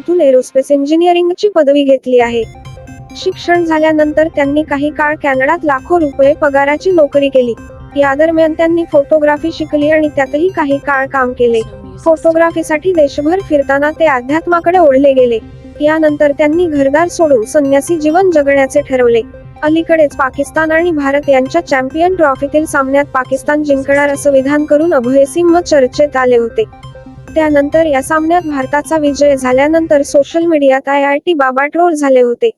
विद्यापीठातून एरोस्पेस इंजिनिअरिंगची पदवी घेतली आहे. शिक्षण झाल्यानंतर त्यांनी काही काळ कॅनडात लाखो रुपये पगाराची नोकरी केली. या दरम्यान त्यांनी फोटोग्राफी शिकली आणि त्यातही काही काळ काम केले. फोटोग्राफीसाठी देशभर फिरताना ते अध्यात्माकडे ओढले गेले. यानंतर त्यांनी घरदार सोडून संन्यासी जीवन जगण्याचे ठरवले. अलीकडेच पाकिस्तान आणि भारत यांच्या चॅम्पियन ट्रॉफीतील सामन्यात पाकिस्तान जिंकणार असं विधान करून अभयसिंह चर्चेत आले होते. त्यानंतर या सामन्यात भारताचा विजय झाल्यानंतर सोशल मीडियात IIT बाबा ट्रोल झाले होते.